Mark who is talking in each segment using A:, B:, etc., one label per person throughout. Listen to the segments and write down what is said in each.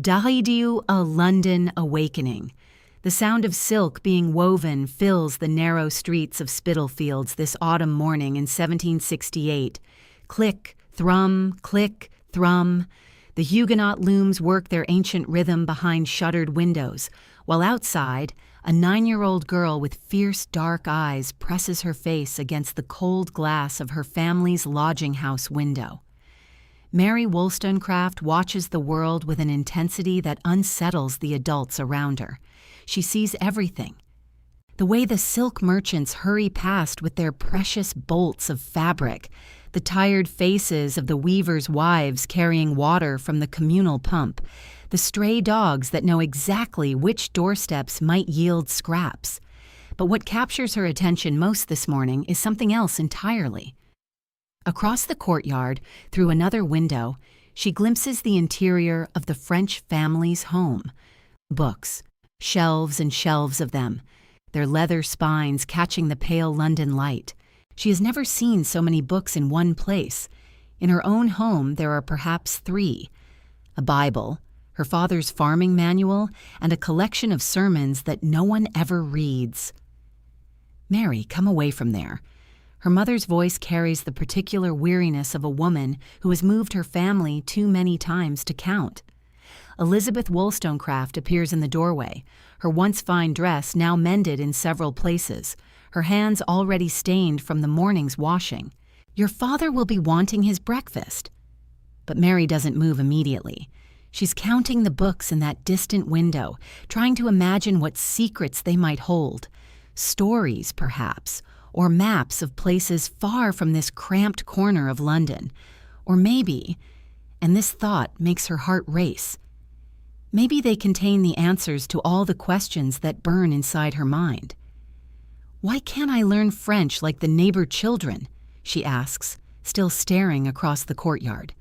A: Dahidiu a London awakening. The sound of silk being woven fills the narrow streets of Spitalfields this autumn morning in 1768. Click, thrum, click, thrum. The Huguenot looms work their ancient rhythm behind shuttered windows, while outside, a 9-year-old girl with fierce dark eyes presses her face against the cold glass of her family's lodging house window. Mary Wollstonecraft watches the world with an intensity that unsettles the adults around her. She sees everything. The way the silk merchants hurry past with their precious bolts of fabric, the tired faces of the weavers' wives carrying water from the communal pump, the stray dogs that know exactly which doorsteps might yield scraps. But what captures her attention most this morning is something else entirely. Across the courtyard, through another window, she glimpses the interior of the French family's home. Books, shelves and shelves of them, their leather spines catching the pale London light. She has never seen so many books in one place. In her own home, there are perhaps 3. A Bible, her father's farming manual, and a collection of sermons that no one ever reads. Mary, come away from there. Her mother's voice carries the particular weariness of a woman who has moved her family too many times to count. Elizabeth Wollstonecraft appears in the doorway, her once fine dress now mended in several places, her hands already stained from the morning's washing. "Your father will be wanting his breakfast." But Mary doesn't move immediately. She's counting the books in that distant window, trying to imagine what secrets they might hold. Stories, perhaps, or maps of places far from this cramped corner of London. Or maybe, and this thought makes her heart race, maybe they contain the answers to all the questions that burn inside her mind. "Why can't I learn French like the neighbor children?" she asks, still staring across the courtyard.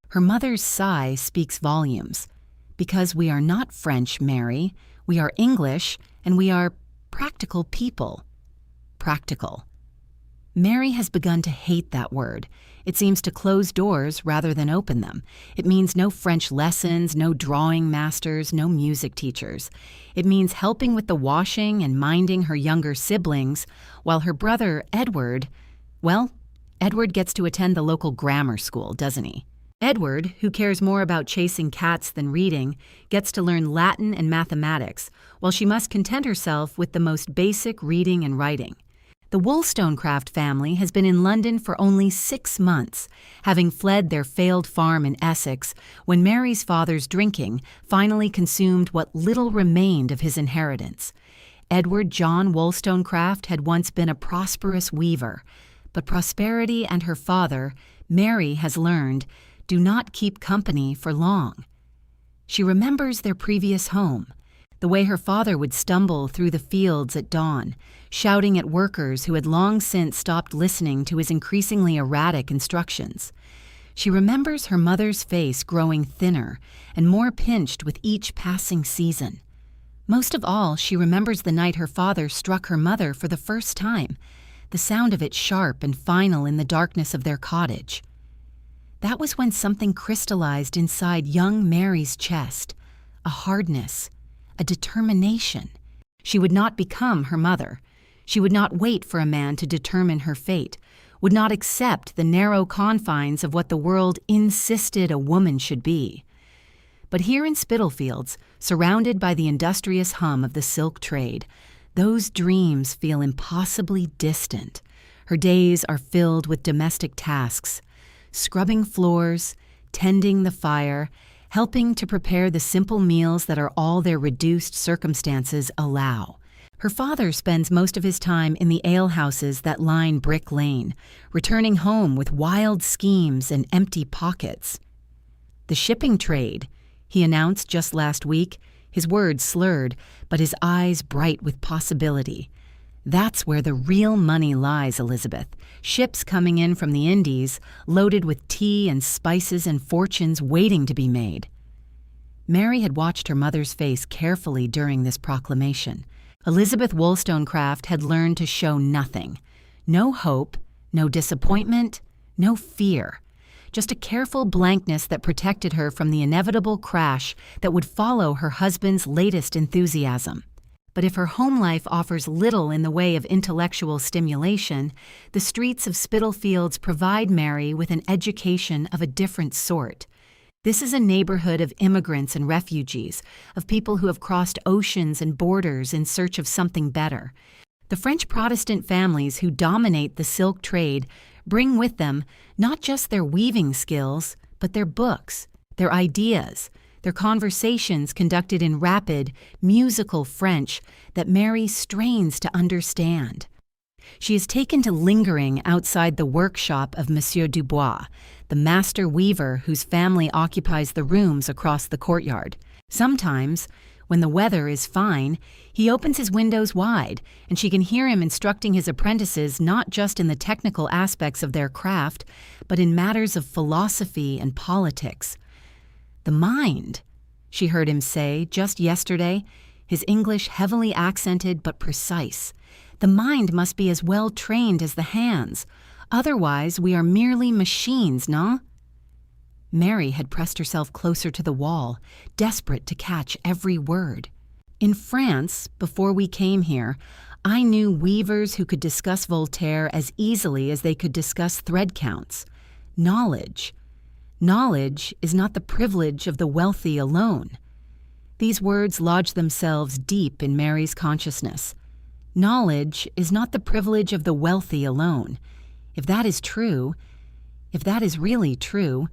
A: Her mother's sigh speaks volumes. "Because we are not French, Mary. We are English, and we are practical people." Practical. Mary has begun to hate that word. It seems to close doors rather than open them. It means no French lessons, no drawing masters, no music teachers. It means helping with the washing and minding her younger siblings, while her brother, Edward gets to attend the local grammar school, doesn't he? Edward, who cares more about chasing cats than reading, gets to learn Latin and mathematics, while she must content herself with the most basic reading and writing. The Wollstonecraft family has been in London for only 6 months, having fled their failed farm in Essex when Mary's father's drinking finally consumed what little remained of his inheritance. Edward John Wollstonecraft had once been a prosperous weaver, but prosperity and her father, Mary has learned, do not keep company for long. She remembers their previous home, the way her father would stumble through the fields at dawn, shouting at workers who had long since stopped listening to his increasingly erratic instructions. She remembers her mother's face growing thinner and more pinched with each passing season. Most of all, she remembers the night her father struck her mother for the first time, the sound of it sharp and final in the darkness of their cottage. That was when something crystallized inside young Mary's chest, a hardness, a determination. She would not become her mother. She would not wait for a man to determine her fate, would not accept the narrow confines of what the world insisted a woman should be. But here in Spitalfields, surrounded by the industrious hum of the silk trade, those dreams feel impossibly distant. Her days are filled with domestic tasks, scrubbing floors, tending the fire, helping to prepare the simple meals that are all their reduced circumstances allow. Her father spends most of his time in the alehouses that line Brick Lane, returning home with wild schemes and empty pockets. "The shipping trade," he announced just last week, his words slurred, but his eyes bright with possibility. "That's where the real money lies, Elizabeth. Ships coming in from the Indies, loaded with tea and spices and fortunes waiting to be made." Mary had watched her mother's face carefully during this proclamation. Elizabeth Wollstonecraft had learned to show nothing. No hope, no disappointment, no fear. just a careful blankness that protected her from the inevitable crash that would follow her husband's latest enthusiasm. But if her home life offers little in the way of intellectual stimulation, the streets of Spitalfields provide Mary with an education of a different sort. This is a neighborhood of immigrants and refugees, of people who have crossed oceans and borders in search of something better. The French Protestant families who dominate the silk trade bring with them not just their weaving skills, but their books, their ideas, their conversations conducted in rapid, musical French that Mary strains to understand. She is taken to lingering outside the workshop of Monsieur Dubois, the master weaver whose family occupies the rooms across the courtyard. Sometimes, when the weather is fine, he opens his windows wide, and she can hear him instructing his apprentices not just in the technical aspects of their craft, but in matters of philosophy and politics. "The mind," she heard him say just yesterday, his English heavily accented but precise. "The mind must be as well trained as the hands. Otherwise, we are merely machines, no?" Mary had pressed herself closer to the wall, desperate to catch every word. "In France, before we came here, I knew weavers who could discuss Voltaire as easily as they could discuss thread counts. Knowledge is not the privilege of the wealthy alone." These words lodged themselves deep in Mary's consciousness. Knowledge is not the privilege of the wealthy alone. If that is true, if that is really true,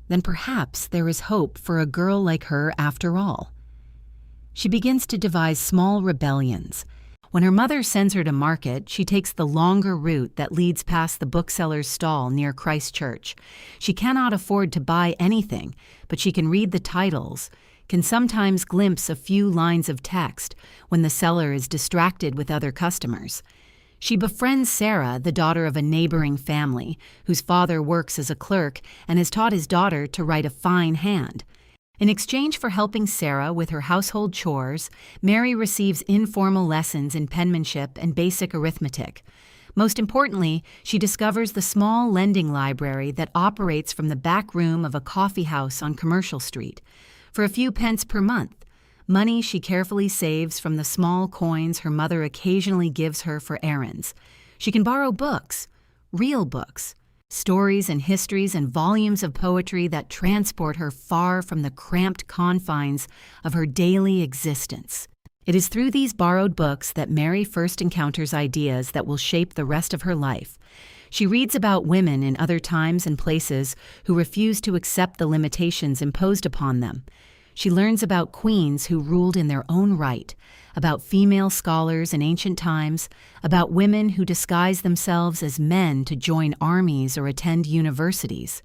A: then perhaps there is hope for a girl like her after all. She begins to devise small rebellions. When her mother sends her to market, she takes the longer route that leads past the bookseller's stall near Christ Church. She cannot afford to buy anything, but she can read the titles, can sometimes glimpse a few lines of text when the seller is distracted with other customers. She befriends Sarah, the daughter of a neighboring family, whose father works as a clerk and has taught his daughter to write a fine hand. In exchange for helping Sarah with her household chores, Mary receives informal lessons in penmanship and basic arithmetic. Most importantly, she discovers the small lending library that operates from the back room of a coffee house on Commercial Street. For a few pence per month, money she carefully saves from the small coins her mother occasionally gives her for errands, she can borrow books, real books, stories and histories and volumes of poetry that transport her far from the cramped confines of her daily existence. It is through these borrowed books that Mary first encounters ideas that will shape the rest of her life. She reads about women in other times and places who refuse to accept the limitations imposed upon them. She learns about queens who ruled in their own right, about female scholars in ancient times, about women who disguise themselves as men to join armies or attend universities.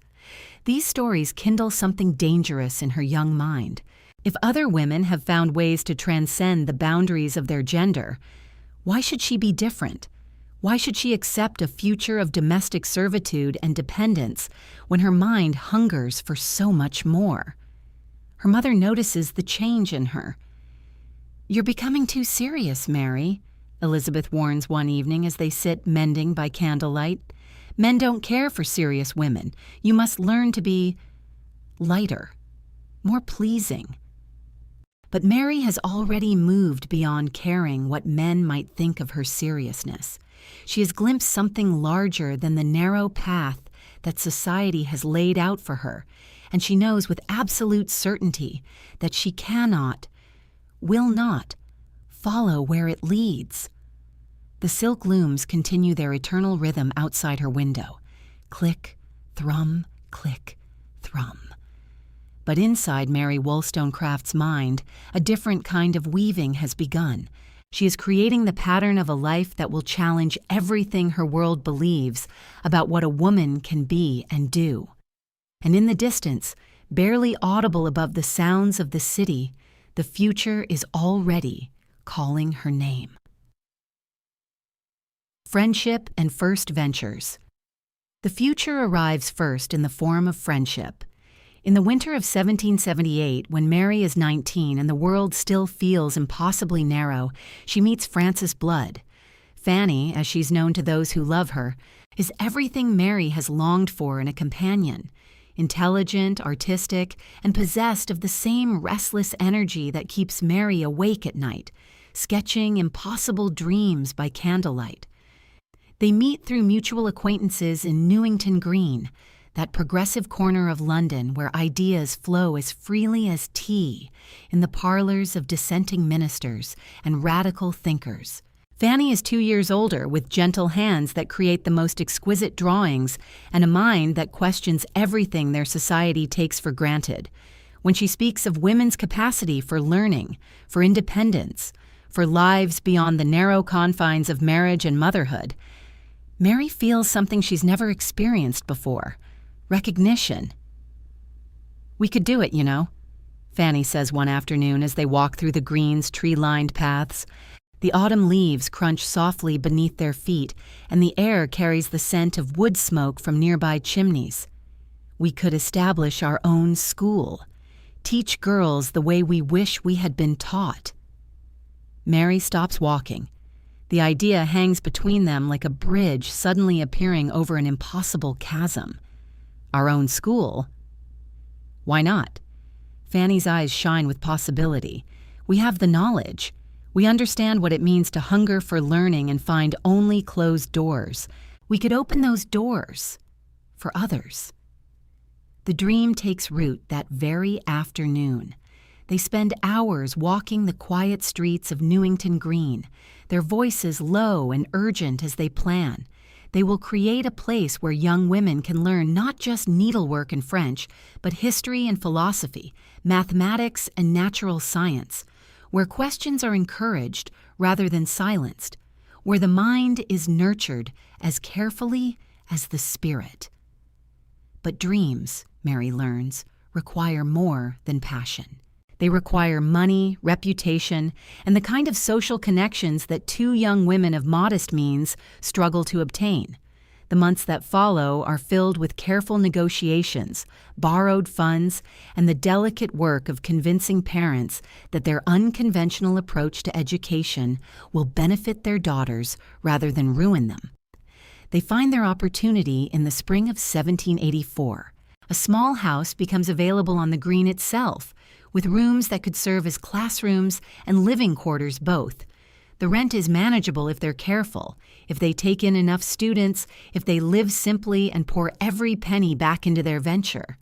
A: These stories kindle something dangerous in her young mind. If other women have found ways to transcend the boundaries of their gender, why should she be different? Why should she accept a future of domestic servitude and dependence when her mind hungers for so much more? Her mother notices the change in her. "You're becoming too serious, Mary," Elizabeth warns one evening as they sit mending by candlelight. "Men don't care for serious women. You must learn to be lighter, more pleasing." But Mary has already moved beyond caring what men might think of her seriousness. She has glimpsed something larger than the narrow path that society has laid out for her, and she knows with absolute certainty that she cannot, will not, follow where it leads. The silk looms continue their eternal rhythm outside her window. Click, thrum, click, thrum. But inside Mary Wollstonecraft's mind, a different kind of weaving has begun. She is creating the pattern of a life that will challenge everything her world believes about what a woman can be and do. And in the distance, barely audible above the sounds of the city, the future is already calling her name. Friendship and first ventures. The future arrives first in the form of friendship. In the winter of 1778, when Mary is 19 and the world still feels impossibly narrow, she meets Frances Blood. Fanny, as she's known to those who love her, is everything Mary has longed for in a companion, intelligent, artistic, and possessed of the same restless energy that keeps Mary awake at night, sketching impossible dreams by candlelight. They meet through mutual acquaintances in Newington Green, that progressive corner of London where ideas flow as freely as tea in the parlors of dissenting ministers and radical thinkers. Fanny is 2 years older, with gentle hands that create the most exquisite drawings and a mind that questions everything their society takes for granted. When she speaks of women's capacity for learning, for independence, for lives beyond the narrow confines of marriage and motherhood, Mary feels something she's never experienced before: recognition. "We could do it, you know," Fanny says one afternoon as they walk through the Green's tree-lined paths. The autumn leaves crunch softly beneath their feet, and the air carries the scent of wood smoke from nearby chimneys. "We could establish our own school, teach girls the way we wish we had been taught." Mary stops walking. The idea hangs between them like a bridge suddenly appearing over an impossible chasm. Our own school? Why not? Fanny's eyes shine with possibility. We have the knowledge. We understand what it means to hunger for learning and find only closed doors. We could open those doors for others. The dream takes root that very afternoon. They spend hours walking the quiet streets of Newington Green, their voices low and urgent as they plan. They will create a place where young women can learn not just needlework and French, but history and philosophy, mathematics and natural science, where questions are encouraged rather than silenced, where the mind is nurtured as carefully as the spirit. But dreams, Mary learns, require more than passion. They require money, reputation, and the kind of social connections that two young women of modest means struggle to obtain. The months that follow are filled with careful negotiations, borrowed funds, and the delicate work of convincing parents that their unconventional approach to education will benefit their daughters rather than ruin them. They find their opportunity in the spring of 1784. A small house becomes available on the Green itself, with rooms that could serve as classrooms and living quarters both. The rent is manageable if they're careful, if they take in enough students, if they live simply and pour every penny back into their venture.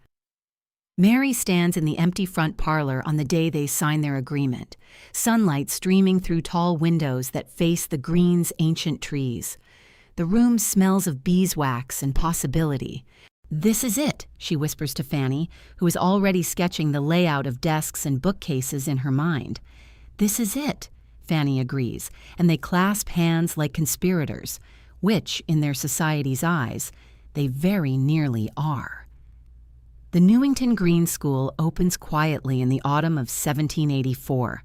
A: Mary stands in the empty front parlor on the day they sign their agreement, sunlight streaming through tall windows that face the Green's ancient trees. The room smells of beeswax and possibility. "This is it," she whispers to Fanny, who is already sketching the layout of desks and bookcases in her mind. "This is it," Fanny agrees, and they clasp hands like conspirators, which, in their society's eyes, they very nearly are. The Newington Green School opens quietly in the autumn of 1784.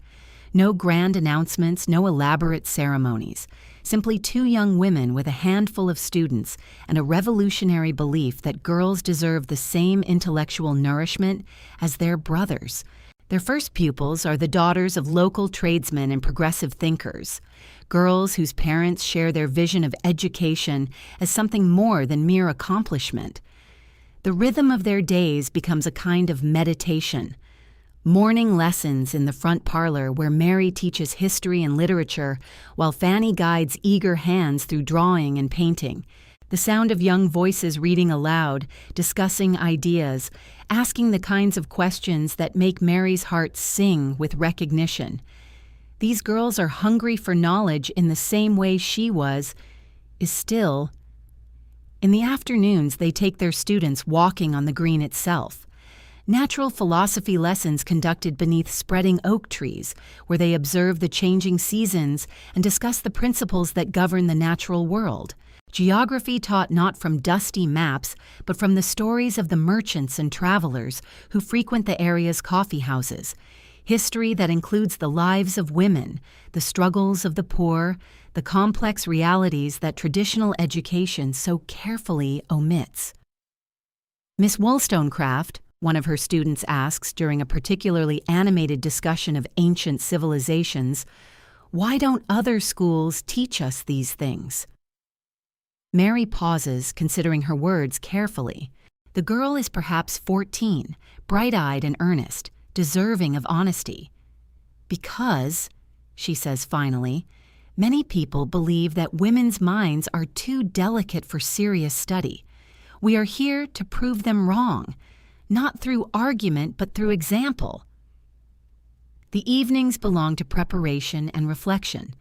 A: No grand announcements, no elaborate ceremonies. Simply two young women with a handful of students and a revolutionary belief that girls deserve the same intellectual nourishment as their brothers. Their first pupils are the daughters of local tradesmen and progressive thinkers, girls whose parents share their vision of education as something more than mere accomplishment. The rhythm of their days becomes a kind of meditation. Morning lessons in the front parlor where Mary teaches history and literature while Fanny guides eager hands through drawing and painting. The sound of young voices reading aloud, discussing ideas, asking the kinds of questions that make Mary's heart sing with recognition. These girls are hungry for knowledge in the same way she is still. In the afternoons, they take their students walking on the Green itself. Natural philosophy lessons conducted beneath spreading oak trees, where they observe the changing seasons and discuss the principles that govern the natural world. Geography taught not from dusty maps, but from the stories of the merchants and travelers who frequent the area's coffee houses. History that includes the lives of women, the struggles of the poor, the complex realities that traditional education so carefully omits. Miss Wollstonecraft, one of her students asks during a particularly animated discussion of ancient civilizations, "Why don't other schools teach us these things?" Mary pauses, considering her words carefully. The girl is perhaps 14, bright-eyed and earnest, deserving of honesty. Because, she says finally, many people believe that women's minds are too delicate for serious study. We are here to prove them wrong, not through argument but through example. The evenings belong to preparation and reflection.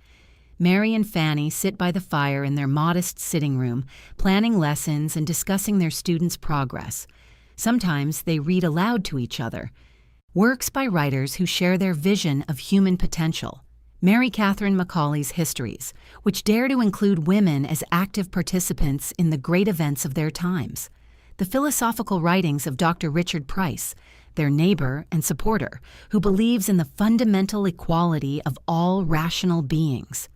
A: Mary and Fanny sit by the fire in their modest sitting room, planning lessons and discussing their students' progress. Sometimes they read aloud to each other. Works by writers who share their vision of human potential. Mary Catherine Macaulay's Histories, which dare to include women as active participants in the great events of their times. The philosophical writings of Dr. Richard Price, their neighbor and supporter, who believes in the fundamental equality of all rational beings.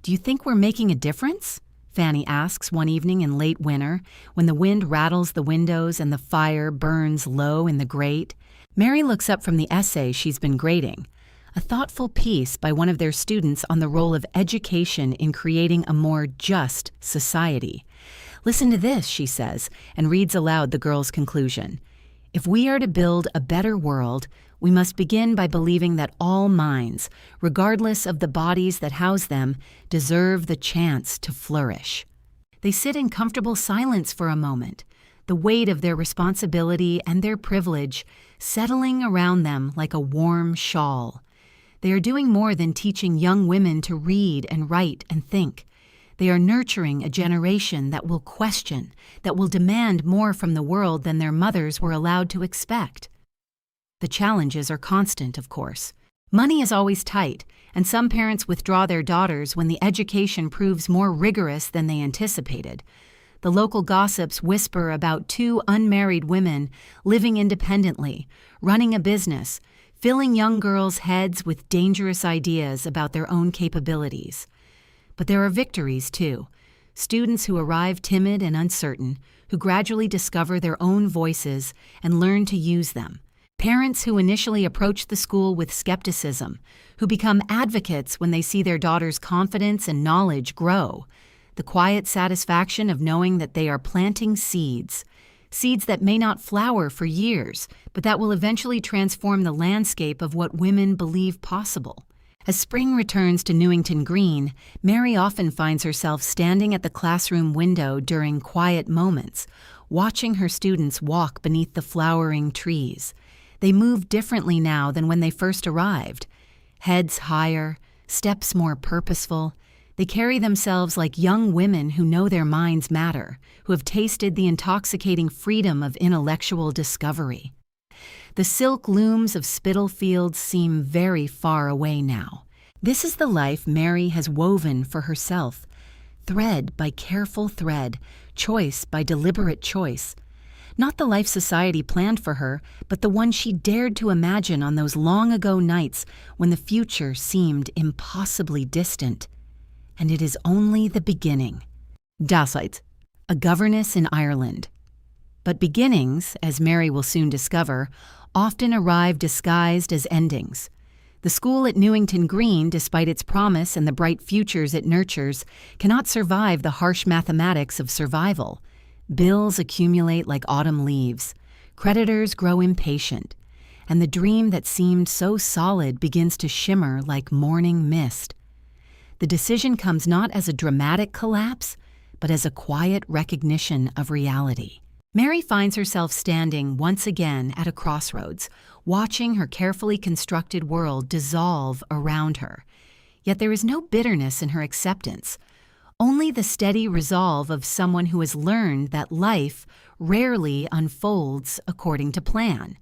A: "Do you think we're making a difference?" Fanny asks one evening in late winter, when the wind rattles the windows and the fire burns low in the grate. Mary looks up from the essay she's been grading, a thoughtful piece by one of their students on the role of education in creating a more just society. "Listen to this," she says, and reads aloud the girl's conclusion. "If we are to build a better world, we must begin by believing that all minds, regardless of the bodies that house them, deserve the chance to flourish." They sit in comfortable silence for a moment, the weight of their responsibility and their privilege settling around them like a warm shawl. They are doing more than teaching young women to read and write and think. They are nurturing a generation that will question, that will demand more from the world than their mothers were allowed to expect. The challenges are constant, of course. Money is always tight, and some parents withdraw their daughters when the education proves more rigorous than they anticipated. The local gossips whisper about two unmarried women living independently, running a business, filling young girls' heads with dangerous ideas about their own capabilities. But there are victories, too. Students who arrive timid and uncertain, who gradually discover their own voices and learn to use them. Parents who initially approach the school with skepticism, who become advocates when they see their daughter's confidence and knowledge grow. The quiet satisfaction of knowing that they are planting seeds that may not flower for years, but that will eventually transform the landscape of what women believe possible. As spring returns to Newington Green, Mary often finds herself standing at the classroom window during quiet moments, watching her students walk beneath the flowering trees. They move differently now than when they first arrived. Heads higher, steps more purposeful. They carry themselves like young women who know their minds matter, who have tasted the intoxicating freedom of intellectual discovery. The silk looms of Spitalfields seem very far away now. This is the life Mary has woven for herself, thread by careful thread, choice by deliberate choice. Not the life society planned for her, but the one she dared to imagine on those long-ago nights when the future seemed impossibly distant. And it is only the beginning. Daseits, a governess in Ireland. But beginnings, as Mary will soon discover, often arrive disguised as endings. The school at Newington Green, despite its promise and the bright futures it nurtures, cannot survive the harsh mathematics of survival. Bills accumulate like autumn leaves. Creditors grow impatient. And the dream that seemed so solid begins to shimmer like morning mist. The decision comes not as a dramatic collapse, but as a quiet recognition of reality. Mary finds herself standing once again at a crossroads, watching her carefully constructed world dissolve around her. Yet there is no bitterness in her acceptance, only the steady resolve of someone who has learned that life rarely unfolds according to plan.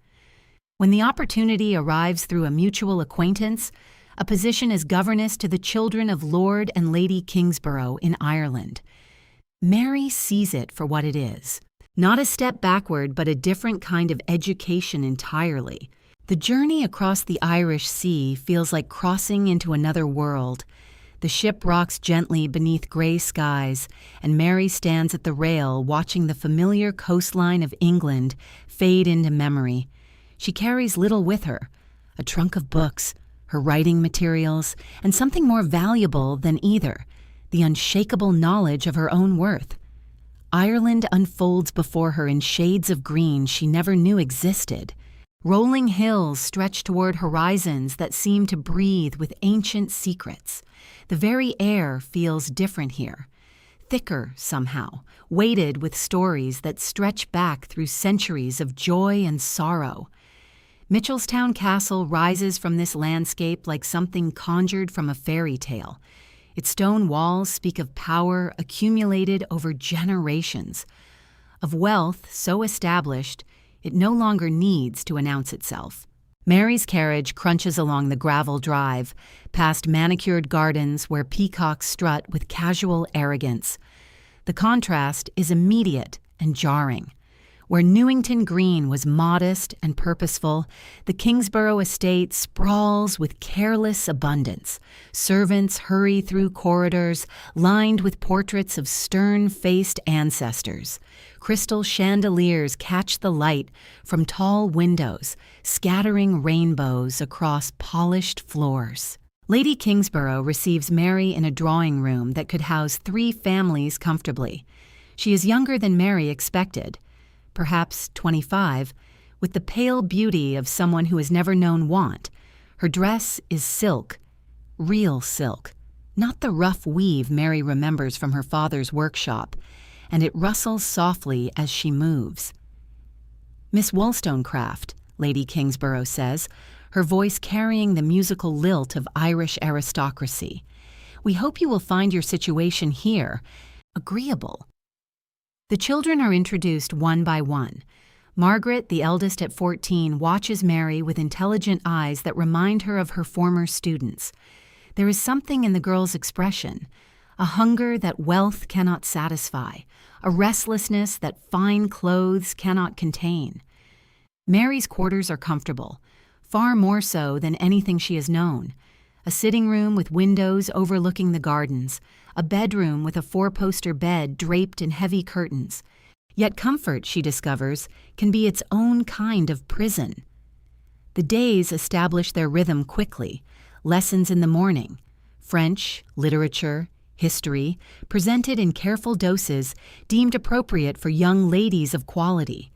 A: When the opportunity arrives through a mutual acquaintance, a position as governess to the children of Lord and Lady Kingsborough in Ireland, Mary sees it for what it is. Not a step backward, but a different kind of education entirely. The journey across the Irish Sea feels like crossing into another world. The ship rocks gently beneath gray skies, and Mary stands at the rail watching the familiar coastline of England fade into memory. She carries little with her, a trunk of books, her writing materials, and something more valuable than either, the unshakable knowledge of her own worth. Ireland unfolds before her in shades of green she never knew existed. Rolling hills stretch toward horizons that seem to breathe with ancient secrets. The very air feels different here, thicker somehow, weighted with stories that stretch back through centuries of joy and sorrow. Mitchelstown Castle rises from this landscape like something conjured from a fairy tale. Its stone walls speak of power accumulated over generations, of wealth so established it no longer needs to announce itself. Mary's carriage crunches along the gravel drive, past manicured gardens where peacocks strut with casual arrogance. The contrast is immediate and jarring. Where Newington Green was modest and purposeful, the Kingsborough estate sprawls with careless abundance. Servants hurry through corridors lined with portraits of stern-faced ancestors. Crystal chandeliers catch the light from tall windows, scattering rainbows across polished floors. Lady Kingsborough receives Mary in a drawing room that could house 3 families comfortably. She is younger than Mary expected, perhaps 25, with the pale beauty of someone who has never known want. Her dress is silk, real silk, not the rough weave Mary remembers from her father's workshop, and it rustles softly as she moves. "Miss Wollstonecraft," Lady Kingsborough says, her voice carrying the musical lilt of Irish aristocracy. "We hope you will find your situation here agreeable." The children are introduced one by one. Margaret, the eldest at 14, watches Mary with intelligent eyes that remind her of her former students. There is something in the girl's expression, a hunger that wealth cannot satisfy, a restlessness that fine clothes cannot contain. Mary's quarters are comfortable, far more so than anything she has known. A sitting room with windows overlooking the gardens, a bedroom with a 4-poster bed draped in heavy curtains. Yet comfort, she discovers, can be its own kind of prison. The days establish their rhythm quickly. Lessons in the morning, French, literature, history, presented in careful doses deemed appropriate for young ladies of quality.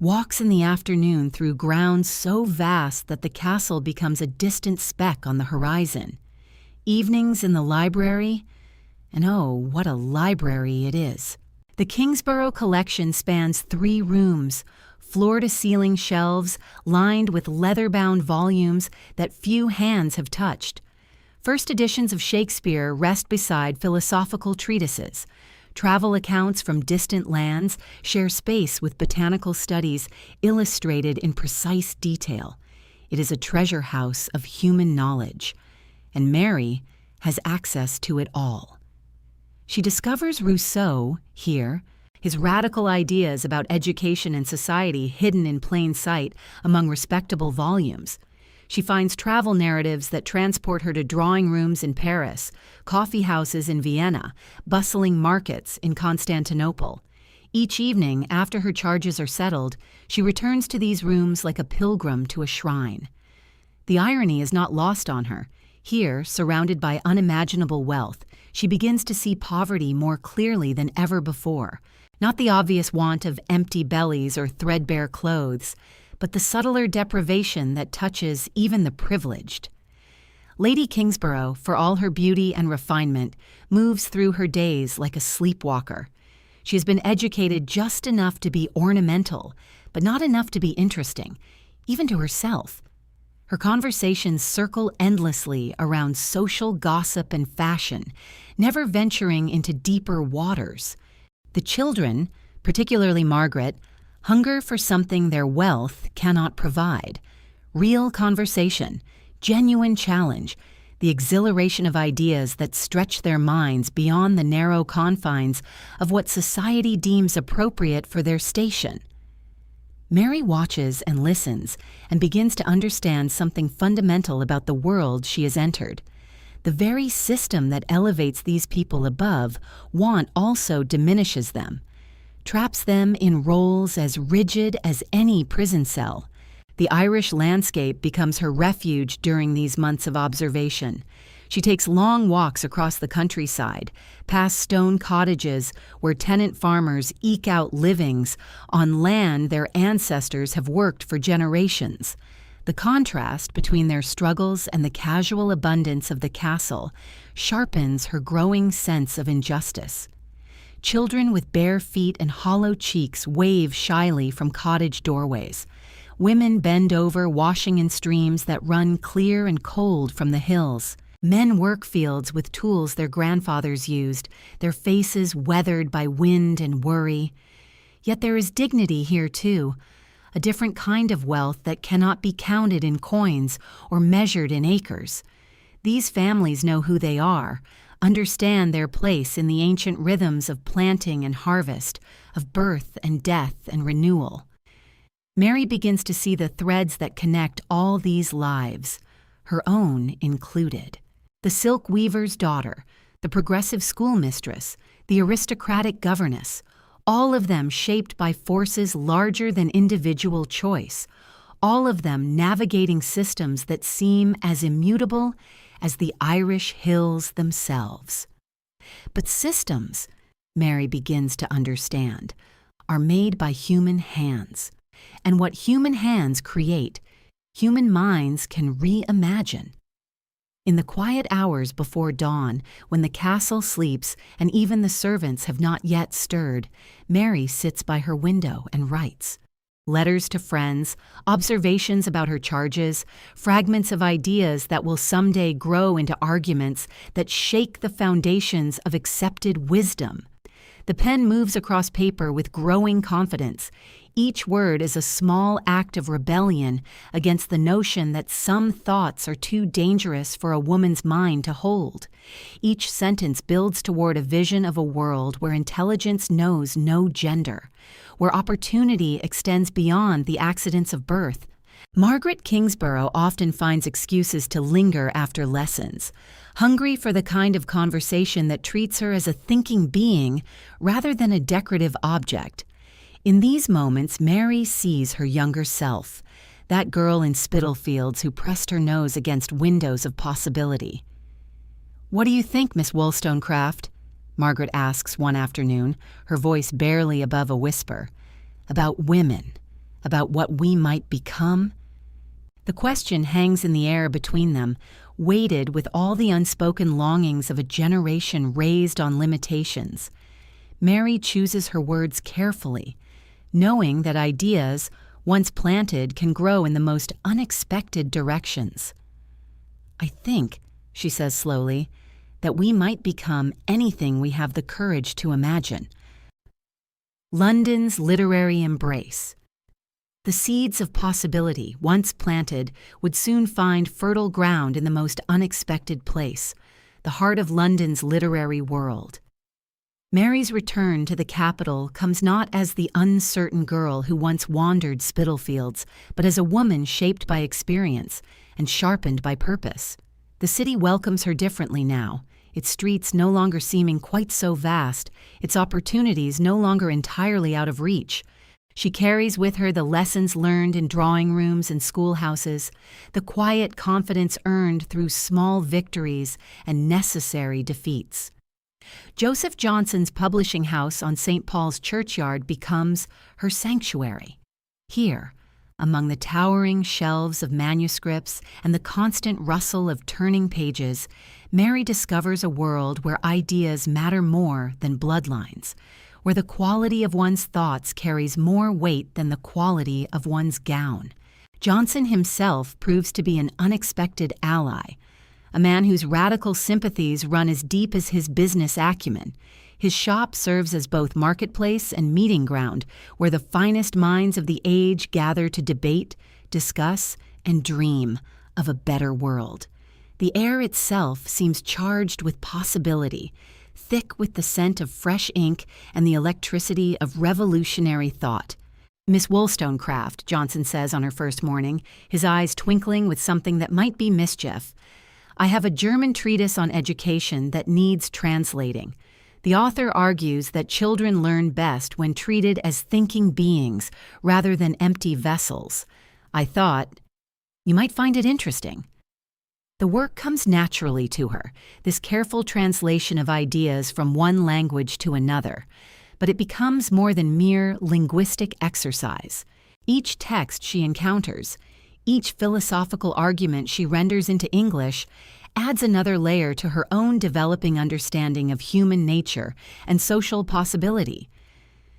A: Walks in the afternoon through grounds so vast that the castle becomes a distant speck on the horizon. Evenings in the library, and oh, what a library it is. The Kingsborough collection spans 3 rooms, floor-to-ceiling shelves lined with leather-bound volumes that few hands have touched. First editions of Shakespeare rest beside philosophical treatises. Travel accounts from distant lands share space with botanical studies illustrated in precise detail. It is a treasure house of human knowledge, and Mary has access to it all. She discovers Rousseau here, his radical ideas about education and society hidden in plain sight among respectable volumes. She finds travel narratives that transport her to drawing rooms in Paris, coffee houses in Vienna, bustling markets in Constantinople. Each evening, after her charges are settled, she returns to these rooms like a pilgrim to a shrine. The irony is not lost on her. Here, surrounded by unimaginable wealth, she begins to see poverty more clearly than ever before. Not the obvious want of empty bellies or threadbare clothes, but the subtler deprivation that touches even the privileged. Lady Kingsborough, for all her beauty and refinement, moves through her days like a sleepwalker. She has been educated just enough to be ornamental, but not enough to be interesting, even to herself. Her conversations circle endlessly around social gossip and fashion, never venturing into deeper waters. The children, particularly Margaret, hunger for something their wealth cannot provide. Real conversation, genuine challenge, the exhilaration of ideas that stretch their minds beyond the narrow confines of what society deems appropriate for their station. Mary watches and listens and begins to understand something fundamental about the world she has entered. The very system that elevates these people above want also diminishes them, traps them in roles as rigid as any prison cell. The Irish landscape becomes her refuge during these months of observation. She takes long walks across the countryside, past stone cottages where tenant farmers eke out livings on land their ancestors have worked for generations. The contrast between their struggles and the casual abundance of the castle sharpens her growing sense of injustice. Children with bare feet and hollow cheeks wave shyly from cottage doorways. Women bend over washing in streams that run clear and cold from the hills. Men work fields with tools their grandfathers used, their faces weathered by wind and worry. Yet there is dignity here too, a different kind of wealth that cannot be counted in coins or measured in acres. These families know who they are, understand their place in the ancient rhythms of planting and harvest, of birth and death and renewal. Mary begins to see the threads that connect all these lives, her own included. The silk weaver's daughter, the progressive schoolmistress, the aristocratic governess, all of them shaped by forces larger than individual choice, all of them navigating systems that seem as immutable as the Irish hills themselves. But systems, Mary begins to understand, are made by human hands. And what human hands create, human minds can reimagine. In the quiet hours before dawn, when the castle sleeps and even the servants have not yet stirred, Mary sits by her window and writes. Letters to friends, observations about her charges, fragments of ideas that will someday grow into arguments that shake the foundations of accepted wisdom. The pen moves across paper with growing confidence. Each word is a small act of rebellion against the notion that some thoughts are too dangerous for a woman's mind to hold. Each sentence builds toward a vision of a world where intelligence knows no gender, where opportunity extends beyond the accidents of birth. Margaret Kingsborough often finds excuses to linger after lessons, hungry for the kind of conversation that treats her as a thinking being rather than a decorative object. In these moments, Mary sees her younger self, that girl in Spitalfields who pressed her nose against windows of possibility. "What do you think, Miss Wollstonecraft?" Margaret asks one afternoon, her voice barely above a whisper. "About women, about what we might become?" The question hangs in the air between them, weighted with all the unspoken longings of a generation raised on limitations. Mary chooses her words carefully, knowing that ideas, once planted, can grow in the most unexpected directions. "I think," she says slowly, "that we might become anything we have the courage to imagine." London's literary embrace. The seeds of possibility, once planted, would soon find fertile ground in the most unexpected place, the heart of London's literary world. Mary's return to the capital comes not as the uncertain girl who once wandered Spitalfields, but as a woman shaped by experience and sharpened by purpose. The city welcomes her differently now, its streets no longer seeming quite so vast, its opportunities no longer entirely out of reach. She carries with her the lessons learned in drawing rooms and schoolhouses, the quiet confidence earned through small victories and necessary defeats. Joseph Johnson's publishing house on St. Paul's Churchyard becomes her sanctuary. Here, among the towering shelves of manuscripts and the constant rustle of turning pages, Mary discovers a world where ideas matter more than bloodlines, where the quality of one's thoughts carries more weight than the quality of one's gown. Johnson himself proves to be an unexpected ally, a man whose radical sympathies run as deep as his business acumen. His shop serves as both marketplace and meeting ground, where the finest minds of the age gather to debate, discuss, and dream of a better world. The air itself seems charged with possibility, thick with the scent of fresh ink and the electricity of revolutionary thought. "Miss Wollstonecraft," Johnson says on her first morning, his eyes twinkling with something that might be mischief, "I have a German treatise on education that needs translating. The author argues that children learn best when treated as thinking beings rather than empty vessels. I thought, you might find it interesting." The work comes naturally to her, this careful translation of ideas from one language to another, but it becomes more than mere linguistic exercise. Each text she encounters, each philosophical argument she renders into English, adds another layer to her own developing understanding of human nature and social possibility.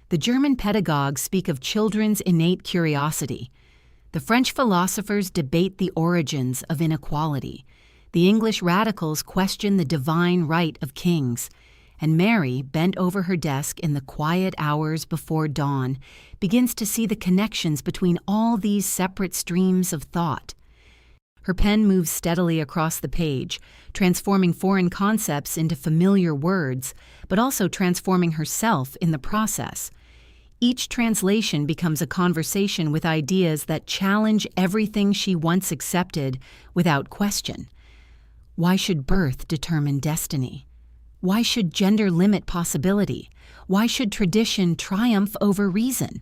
A: The German pedagogues speak of children's innate curiosity. The French philosophers debate the origins of inequality. The English radicals question the divine right of kings. And Mary, bent over her desk in the quiet hours before dawn, begins to see the connections between all these separate streams of thought. Her pen moves steadily across the page, transforming foreign concepts into familiar words, but also transforming herself in the process. Each translation becomes a conversation with ideas that challenge everything she once accepted without question. Why should birth determine destiny? Why should gender limit possibility? Why should tradition triumph over reason?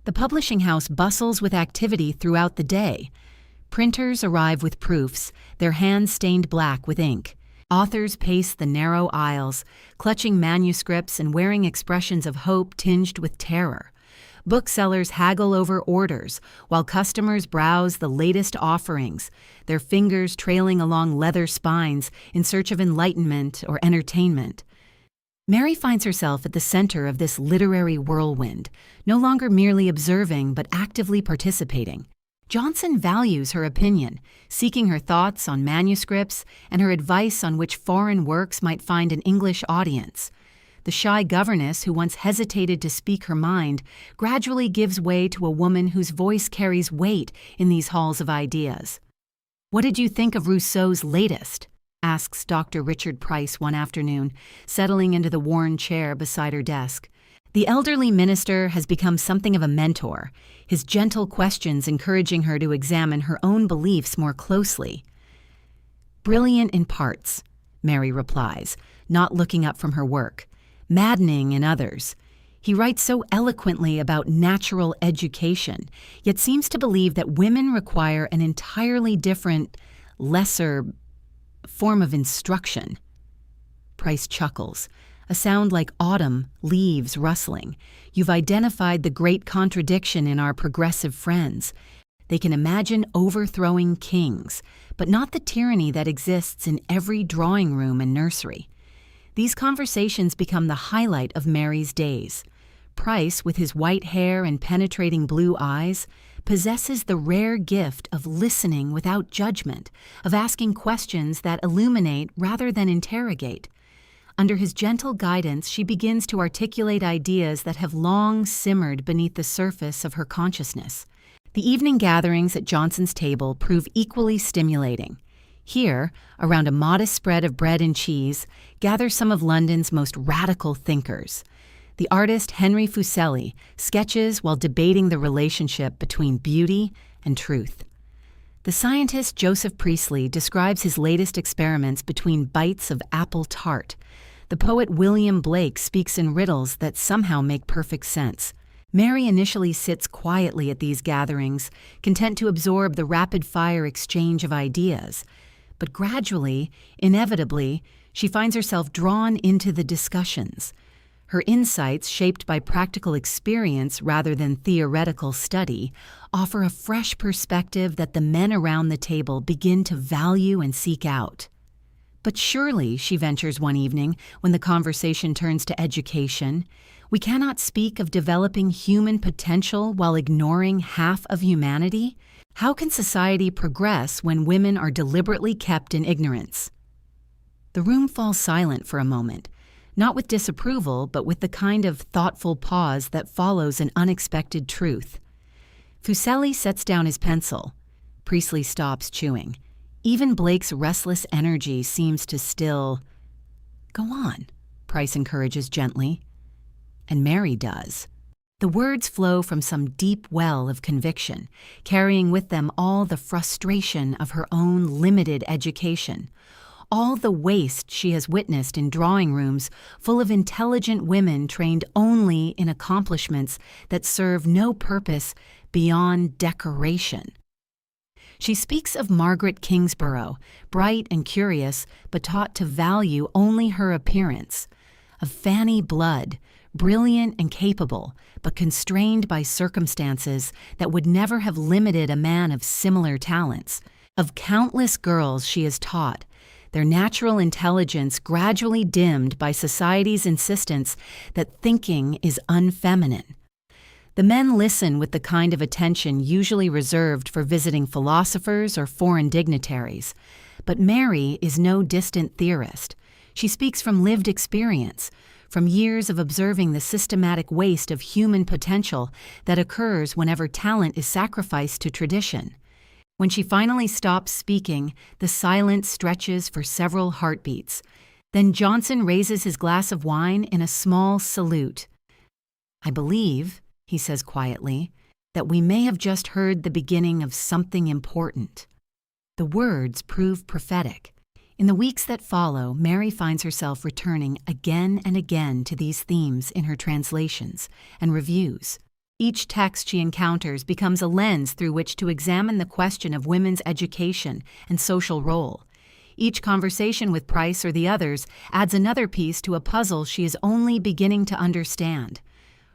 A: The publishing house bustles with activity throughout the day. Printers arrive with proofs, their hands stained black with ink. Authors pace the narrow aisles, clutching manuscripts and wearing expressions of hope tinged with terror. Booksellers haggle over orders, while customers browse the latest offerings, their fingers trailing along leather spines in search of enlightenment or entertainment. Mary finds herself at the center of this literary whirlwind, no longer merely observing but actively participating. Johnson values her opinion, seeking her thoughts on manuscripts and her advice on which foreign works might find an English audience. The shy governess who once hesitated to speak her mind gradually gives way to a woman whose voice carries weight in these halls of ideas. "What did you think of Rousseau's latest?" asks Dr. Richard Price one afternoon, settling into the worn chair beside her desk. The elderly minister has become something of a mentor, his gentle questions encouraging her to examine her own beliefs more closely. "Brilliant in parts," Mary replies, not looking up from her work. "Maddening in others. He writes so eloquently about natural education, yet seems to believe that women require an entirely different, lesser form of instruction." Price chuckles, a sound like autumn leaves rustling. "You've identified the great contradiction in our progressive friends. They can imagine overthrowing kings, but not the tyranny that exists in every drawing room and nursery." These conversations become the highlight of Mary's days. Price, with his white hair and penetrating blue eyes, possesses the rare gift of listening without judgment, of asking questions that illuminate rather than interrogate. Under his gentle guidance, she begins to articulate ideas that have long simmered beneath the surface of her consciousness. The evening gatherings at Johnson's table prove equally stimulating. Here, around a modest spread of bread and cheese, gather some of London's most radical thinkers. The artist Henry Fuseli sketches while debating the relationship between beauty and truth. The scientist Joseph Priestley describes his latest experiments between bites of apple tart. The poet William Blake speaks in riddles that somehow make perfect sense. Mary initially sits quietly at these gatherings, content to absorb the rapid-fire exchange of ideas. But gradually, inevitably, she finds herself drawn into the discussions. Her insights, shaped by practical experience rather than theoretical study, offer a fresh perspective that the men around the table begin to value and seek out. "But surely," she ventures one evening when the conversation turns to education, "we cannot speak of developing human potential while ignoring half of humanity? How can society progress when women are deliberately kept in ignorance?" The room falls silent for a moment, not with disapproval, but with the kind of thoughtful pause that follows an unexpected truth. Fuseli sets down his pencil. Priestley stops chewing. Even Blake's restless energy seems to still. "Go on," Price encourages gently. And Mary does. The words flow from some deep well of conviction, carrying with them all the frustration of her own limited education, all the waste she has witnessed in drawing rooms full of intelligent women trained only in accomplishments that serve no purpose beyond decoration. She speaks of Margaret Kingsborough, bright and curious, but taught to value only her appearance; of Fanny Blood, brilliant and capable, but constrained by circumstances that would never have limited a man of similar talents; of countless girls she has taught, their natural intelligence gradually dimmed by society's insistence that thinking is unfeminine. The men listen with the kind of attention usually reserved for visiting philosophers or foreign dignitaries. But Mary is no distant theorist. She speaks from lived experience, from years of observing the systematic waste of human potential that occurs whenever talent is sacrificed to tradition. When she finally stops speaking, the silence stretches for several heartbeats. Then Johnson raises his glass of wine in a small salute. "I believe," he says quietly, "that we may have just heard the beginning of something important." The words prove prophetic. In the weeks that follow, Mary finds herself returning again and again to these themes in her translations and reviews. Each text she encounters becomes a lens through which to examine the question of women's education and social role. Each conversation with Price or the others adds another piece to a puzzle she is only beginning to understand.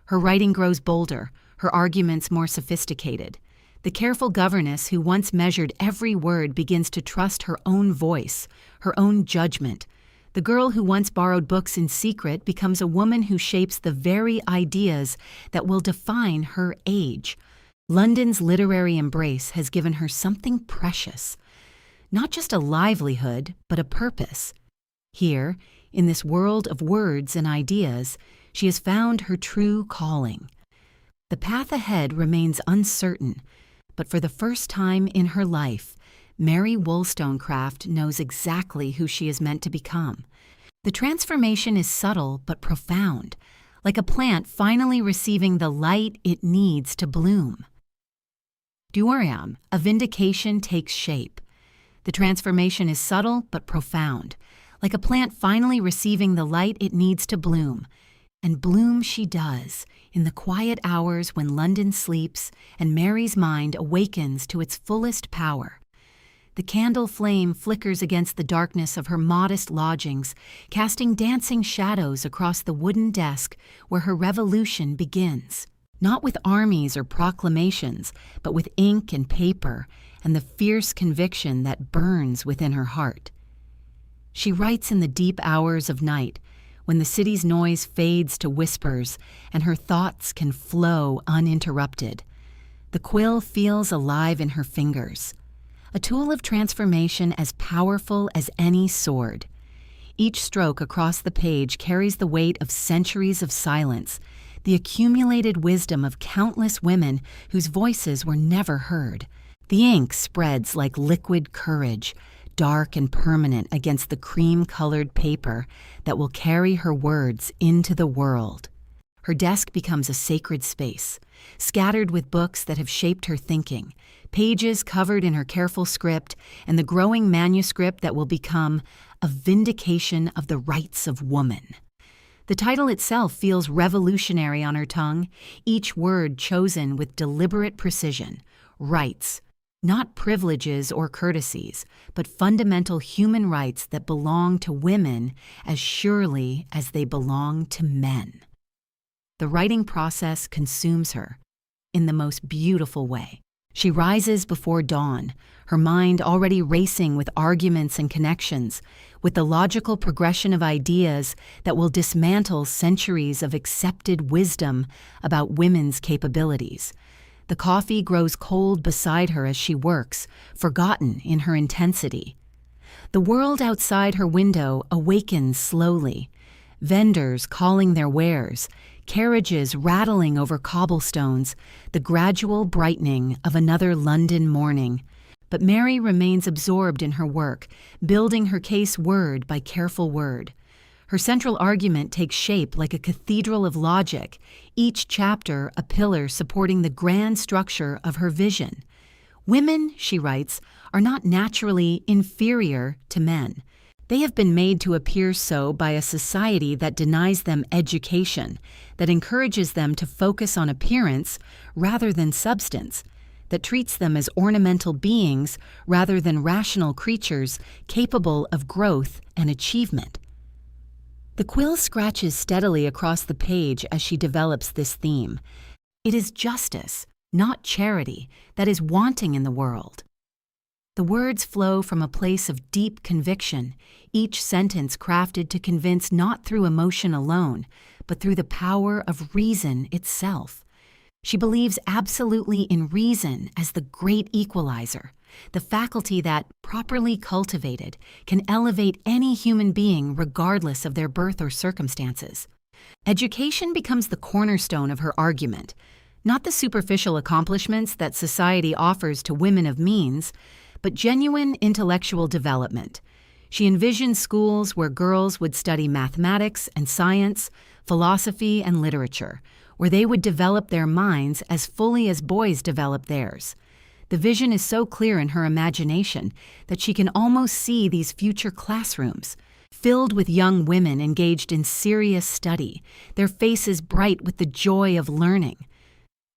A: Her writing grows bolder, her arguments more sophisticated. The careful governess who once measured every word begins to trust her own voice, her own judgment. The girl who once borrowed books in secret becomes a woman who shapes the very ideas that will define her age. London's literary embrace has given her something precious. Not just a livelihood, but a purpose. Here, in this world of words and ideas, she has found her true calling. The path ahead remains uncertain, but for the first time in her life, Mary Wollstonecraft knows exactly who she is meant to become. The transformation is subtle but profound, like a plant finally receiving the light it needs to bloom. Duariam, a vindication takes shape. The transformation is subtle but profound, like a plant finally receiving the light it needs to bloom. And bloom she does, in the quiet hours when London sleeps and Mary's mind awakens to its fullest power. The candle flame flickers against the darkness of her modest lodgings, casting dancing shadows across the wooden desk where her revolution begins. Not with armies or proclamations, but with ink and paper and the fierce conviction that burns within her heart. She writes in the deep hours of night, when the city's noise fades to whispers and her thoughts can flow uninterrupted. The quill feels alive in her fingers, a tool of transformation as powerful as any sword. Each stroke across the page carries the weight of centuries of silence, the accumulated wisdom of countless women whose voices were never heard. The ink spreads like liquid courage, dark and permanent against the cream-colored paper that will carry her words into the world. Her desk becomes a sacred space, scattered with books that have shaped her thinking, pages covered in her careful script, and the growing manuscript that will become a vindication of the rights of woman. The title itself feels revolutionary on her tongue, each word chosen with deliberate precision. Rights. Not privileges or courtesies, but fundamental human rights that belong to women as surely as they belong to men. The writing process consumes her in the most beautiful way. She rises before dawn, her mind already racing with arguments and connections, with the logical progression of ideas that will dismantle centuries of accepted wisdom about women's capabilities. The coffee grows cold beside her as she works, forgotten in her intensity. The world outside her window awakens slowly. Vendors calling their wares, carriages rattling over cobblestones, the gradual brightening of another London morning. But Mary remains absorbed in her work, building her case word by careful word. Her central argument takes shape like a cathedral of logic, each chapter a pillar supporting the grand structure of her vision. Women, she writes, are not naturally inferior to men. They have been made to appear so by a society that denies them education, that encourages them to focus on appearance rather than substance. that treats them as ornamental beings rather than rational creatures capable of growth and achievement. The quill scratches steadily across the page as she develops this theme. It is justice, not charity, that is wanting in the world. The words flow from a place of deep conviction, each sentence crafted to convince not through emotion alone, but through the power of reason itself. She believes absolutely in reason as the great equalizer, the faculty that, properly cultivated, can elevate any human being regardless of their birth or circumstances. Education becomes the cornerstone of her argument, not the superficial accomplishments that society offers to women of means, but genuine intellectual development. She envisions schools where girls would study mathematics and science, philosophy and literature, where they would develop their minds as fully as boys develop theirs. The vision is so clear in her imagination that she can almost see these future classrooms, filled with young women engaged in serious study, their faces bright with the joy of learning.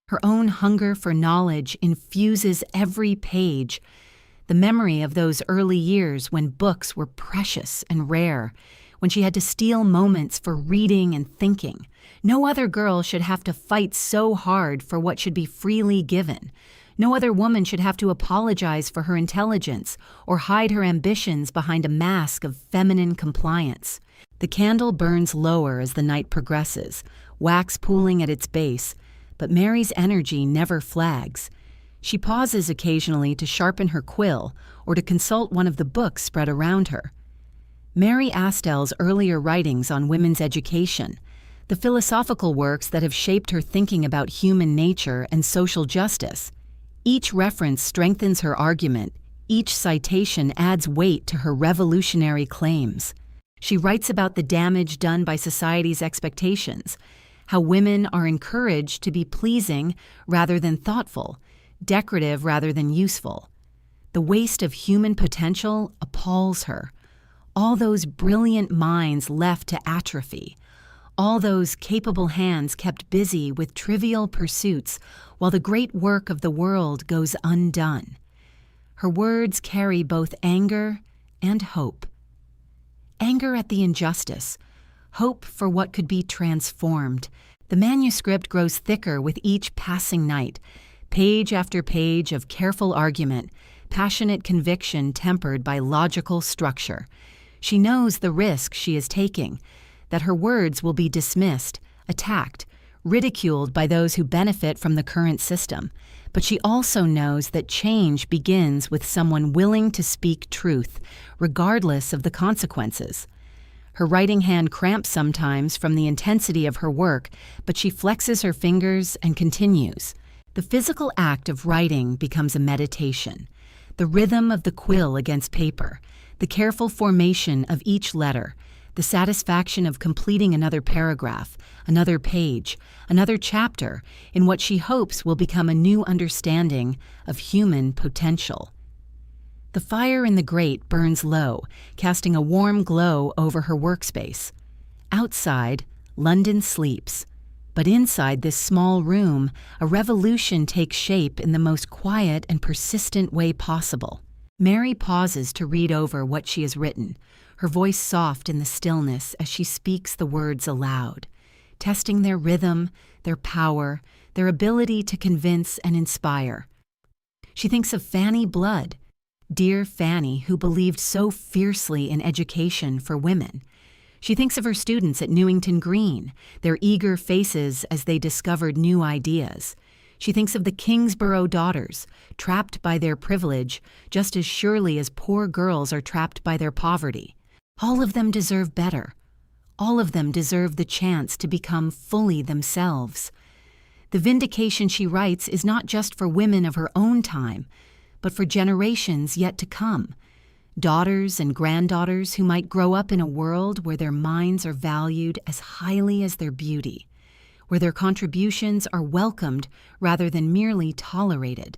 A: Her own hunger for knowledge infuses every page. The memory of those early years when books were precious and rare, when she had to steal moments for reading and thinking. No other girl should have to fight so hard for what should be freely given. No other woman should have to apologize for her intelligence or hide her ambitions behind a mask of feminine compliance. The candle burns lower as the night progresses, wax pooling at its base, but Mary's energy never flags. She pauses occasionally to sharpen her quill or to consult one of the books spread around her. Mary Astell's earlier writings on women's education, the philosophical works that have shaped her thinking about human nature and social justice. Each reference strengthens her argument, each citation adds weight to her revolutionary claims. She writes about the damage done by society's expectations, how women are encouraged to be pleasing rather than thoughtful, decorative rather than useful. The waste of human potential appalls her. All those brilliant minds left to atrophy. All those capable hands kept busy with trivial pursuits while the great work of the world goes undone. Her words carry both anger and hope. Anger at the injustice, hope for what could be transformed. The manuscript grows thicker with each passing night, page after page of careful argument, passionate conviction tempered by logical structure. She knows the risk she is taking, that her words will be dismissed, attacked, ridiculed by those who benefit from the current system. But she also knows that change begins with someone willing to speak truth, regardless of the consequences. Her writing hand cramps sometimes from the intensity of her work, but she flexes her fingers and continues. The physical act of writing becomes a meditation. The rhythm of the quill against paper, the careful formation of each letter, the satisfaction of completing another paragraph, another page, another chapter in what she hopes will become a new understanding of human potential. The fire in the grate burns low, casting a warm glow over her workspace. Outside, London sleeps. But inside this small room, a revolution takes shape in the most quiet and persistent way possible. Mary pauses to read over what she has written, her voice soft in the stillness as she speaks the words aloud, testing their rhythm, their power, their ability to convince and inspire. She thinks of Fanny Blood, dear Fanny who believed so fiercely in education for women. She thinks of her students at Newington Green, their eager faces as they discovered new ideas. She thinks of the Kingsborough daughters, trapped by their privilege just as surely as poor girls are trapped by their poverty. All of them deserve better. All of them deserve the chance to become fully themselves. The vindication she writes is not just for women of her own time, but for generations yet to come. Daughters and granddaughters who might grow up in a world where their minds are valued as highly as their beauty, where their contributions are welcomed rather than merely tolerated.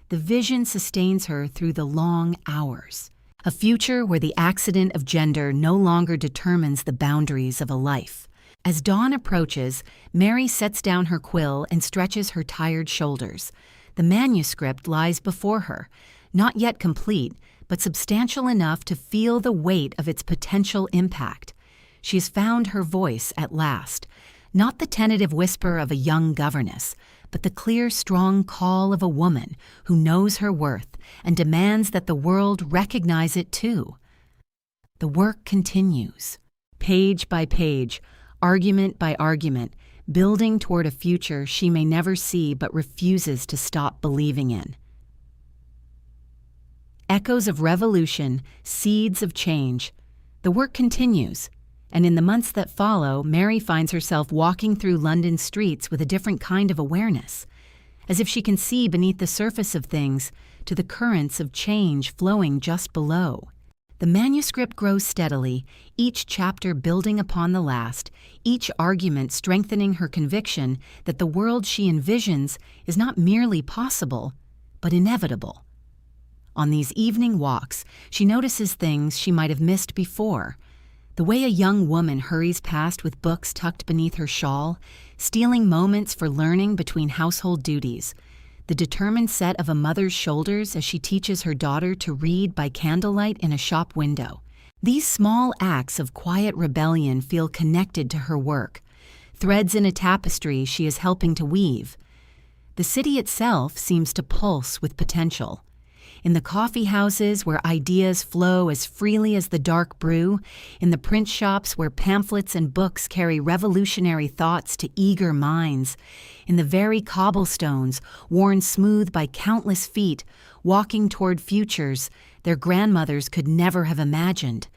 A: The vision sustains her through the long hours. A future where the accident of gender no longer determines the boundaries of a life. As dawn approaches, Mary sets down her quill and stretches her tired shoulders. The manuscript lies before her, not yet complete, but substantial enough to feel the weight of its potential impact. She has found her voice at last, not the tentative whisper of a young governess, but the clear, strong call of a woman who knows her worth and demands that the world recognize it too. The work continues, page by page, argument by argument, building toward a future she may never see but refuses to stop believing in. Echoes of revolution, seeds of change. The work continues, and in the months that follow, Mary finds herself walking through London streets with a different kind of awareness, as if she can see beneath the surface of things to the currents of change flowing just below. The manuscript grows steadily, each chapter building upon the last, each argument strengthening her conviction that the world she envisions is not merely possible, but inevitable. On these evening walks, she notices things she might have missed before. The way a young woman hurries past with books tucked beneath her shawl, stealing moments for learning between household duties. The determined set of a mother's shoulders as she teaches her daughter to read by candlelight in a shop window. These small acts of quiet rebellion feel connected to her work, threads in a tapestry she is helping to weave. The city itself seems to pulse with potential. In the coffee houses where ideas flow as freely as the dark brew, in the print shops where pamphlets and books carry revolutionary thoughts to eager minds, in the very cobblestones worn smooth by countless feet, walking toward futures their grandmothers could never have imagined.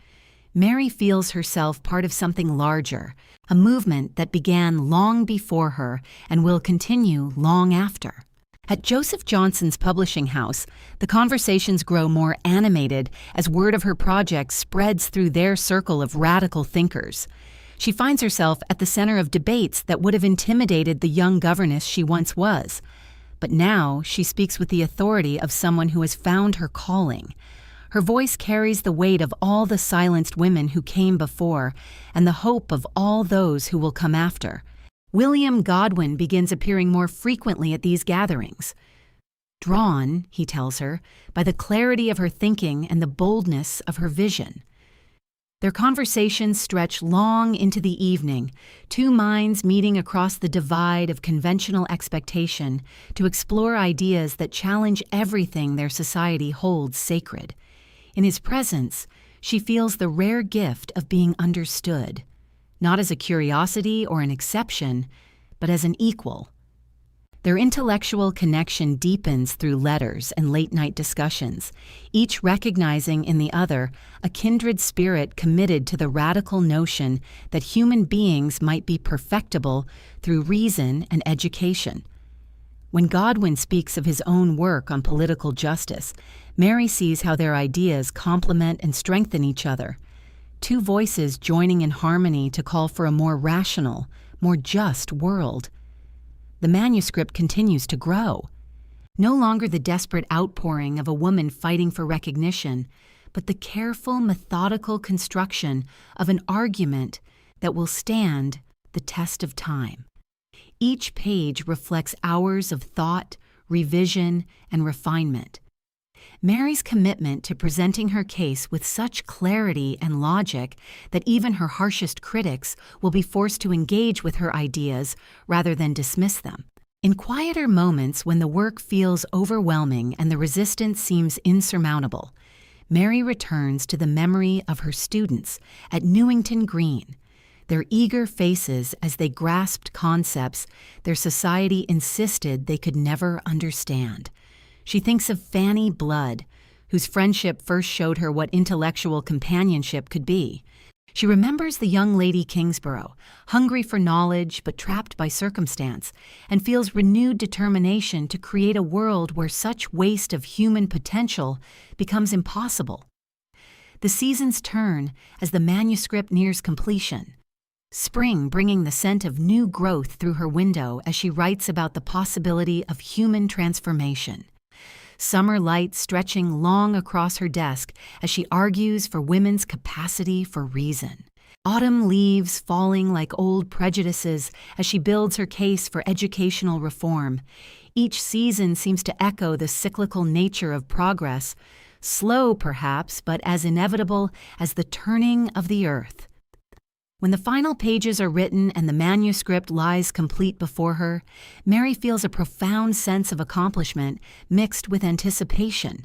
A: Mary feels herself part of something larger, a movement that began long before her and will continue long after. At Joseph Johnson's publishing house, the conversations grow more animated as word of her project spreads through their circle of radical thinkers. She finds herself at the center of debates that would have intimidated the young governess she once was. But now she speaks with the authority of someone who has found her calling. Her voice carries the weight of all the silenced women who came before and the hope of all those who will come after. William Godwin begins appearing more frequently at these gatherings. Drawn, he tells her, by the clarity of her thinking and the boldness of her vision. Their conversations stretch long into the evening, two minds meeting across the divide of conventional expectation to explore ideas that challenge everything their society holds sacred. In his presence, she feels the rare gift of being understood. Not as a curiosity or an exception, but as an equal. Their intellectual connection deepens through letters and late-night discussions, each recognizing in the other a kindred spirit committed to the radical notion that human beings might be perfectible through reason and education. When Godwin speaks of his own work on political justice, Mary sees how their ideas complement and strengthen each other. Two voices joining in harmony to call for a more rational, more just world. The manuscript continues to grow. No longer the desperate outpouring of a woman fighting for recognition, but the careful, methodical construction of an argument that will stand the test of time. Each page reflects hours of thought, revision, and refinement. Mary's commitment to presenting her case with such clarity and logic that even her harshest critics will be forced to engage with her ideas rather than dismiss them. In quieter moments when the work feels overwhelming and the resistance seems insurmountable, Mary returns to the memory of her students at Newington Green, their eager faces as they grasped concepts their society insisted they could never understand. She thinks of Fanny Blood, whose friendship first showed her what intellectual companionship could be. She remembers the young Lady Kingsborough, hungry for knowledge but trapped by circumstance, and feels renewed determination to create a world where such waste of human potential becomes impossible. The seasons turn as the manuscript nears completion. Spring bringing the scent of new growth through her window as she writes about the possibility of human transformation. Summer light stretching long across her desk as she argues for women's capacity for reason. Autumn leaves falling like old prejudices as she builds her case for educational reform. Each season seems to echo the cyclical nature of progress, slow perhaps, but as inevitable as the turning of the earth. When the final pages are written and the manuscript lies complete before her, Mary feels a profound sense of accomplishment mixed with anticipation.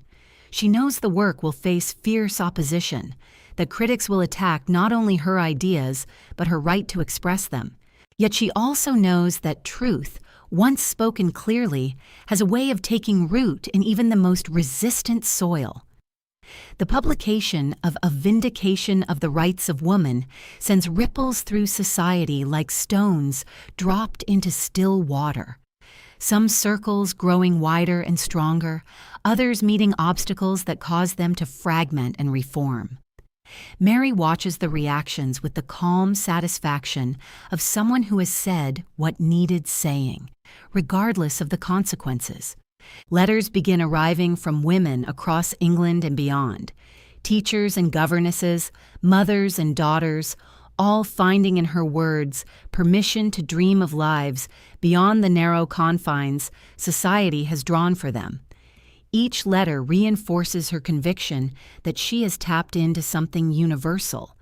A: She knows the work will face fierce opposition, that critics will attack not only her ideas, but her right to express them. Yet she also knows that truth, once spoken clearly, has a way of taking root in even the most resistant soil. The publication of A Vindication of the Rights of Woman sends ripples through society like stones dropped into still water. Some circles growing wider and stronger, others meeting obstacles that cause them to fragment and reform. Mary watches the reactions with the calm satisfaction of someone who has said what needed saying, regardless of the consequences. Letters begin arriving from women across England and beyond, teachers and governesses, mothers and daughters, all finding in her words permission to dream of lives beyond the narrow confines society has drawn for them. Each letter reinforces her conviction that she has tapped into something universal,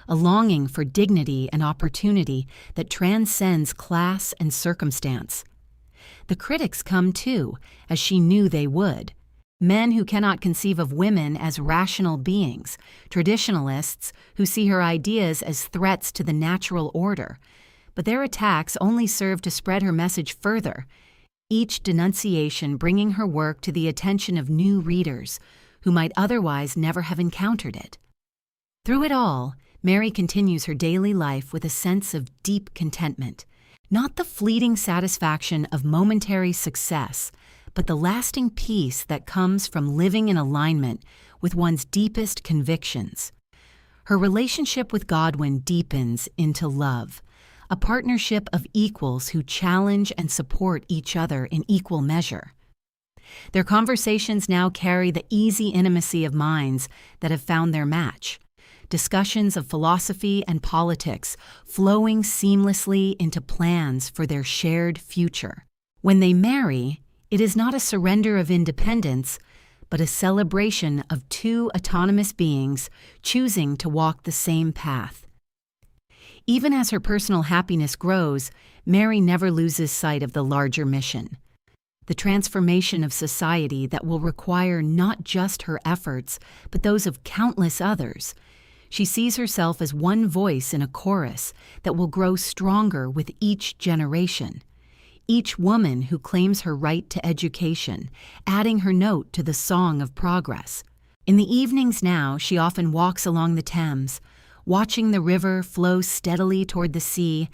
A: a longing for dignity and opportunity that transcends class and circumstance. The critics come too, as she knew they would. Men who cannot conceive of women as rational beings, traditionalists who see her ideas as threats to the natural order. But their attacks only serve to spread her message further, each denunciation bringing her work to the attention of new readers who might otherwise never have encountered it. Through it all, Mary continues her daily life with a sense of deep contentment. Not the fleeting satisfaction of momentary success, but the lasting peace that comes from living in alignment with one's deepest convictions. Her relationship with Godwin deepens into love, a partnership of equals who challenge and support each other in equal measure. Their conversations now carry the easy intimacy of minds that have found their match. Discussions of philosophy and politics flowing seamlessly into plans for their shared future. When they marry, it is not a surrender of independence, but a celebration of two autonomous beings choosing to walk the same path. Even as her personal happiness grows, Mary never loses sight of the larger mission, the transformation of society that will require not just her efforts, but those of countless others. She sees herself as one voice in a chorus that will grow stronger with each generation. Each woman who claims her right to education, adding her note to the song of progress. In the evenings now, she often walks along the Thames, watching the river flow steadily toward the sea,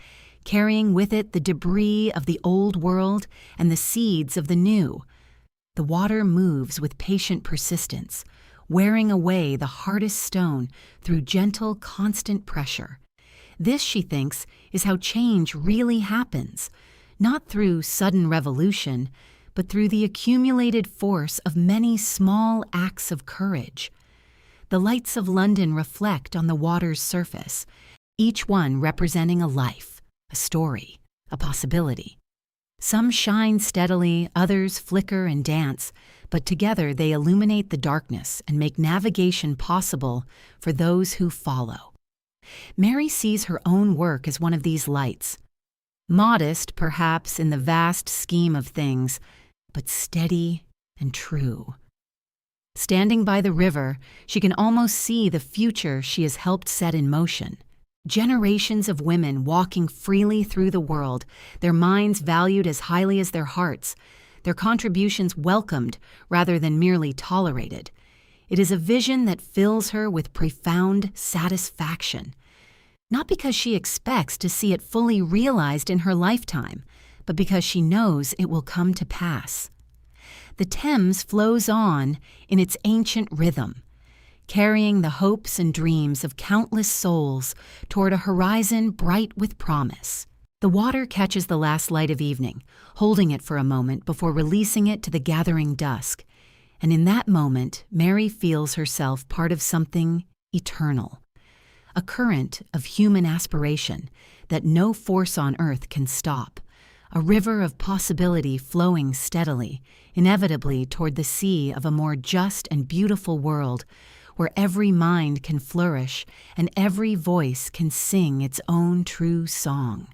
A: carrying with it the debris of the old world and the seeds of the new. The water moves with patient persistence, wearing away the hardest stone through gentle, constant pressure. This, she thinks, is how change really happens, not through sudden revolution, but through the accumulated force of many small acts of courage. The lights of London reflect on the water's surface, each one representing a life, a story, a possibility. Some shine steadily, others flicker and dance, but together they illuminate the darkness and make navigation possible for those who follow. Mary sees her own work as one of these lights, modest perhaps in the vast scheme of things, but steady and true. Standing by the river, she can almost see the future she has helped set in motion. Generations of women walking freely through the world, their minds valued as highly as their hearts, their contributions welcomed rather than merely tolerated. It is a vision that fills her with profound satisfaction, not because she expects to see it fully realized in her lifetime, but because she knows it will come to pass. The Thames flows on in its ancient rhythm, carrying the hopes and dreams of countless souls toward a horizon bright with promise. The water catches the last light of evening, holding it for a moment before releasing it to the gathering dusk. And in that moment, Mary feels herself part of something eternal, a current of human aspiration that no force on earth can stop, a river of possibility flowing steadily, inevitably toward the sea of a more just and beautiful world where every mind can flourish and every voice can sing its own true song.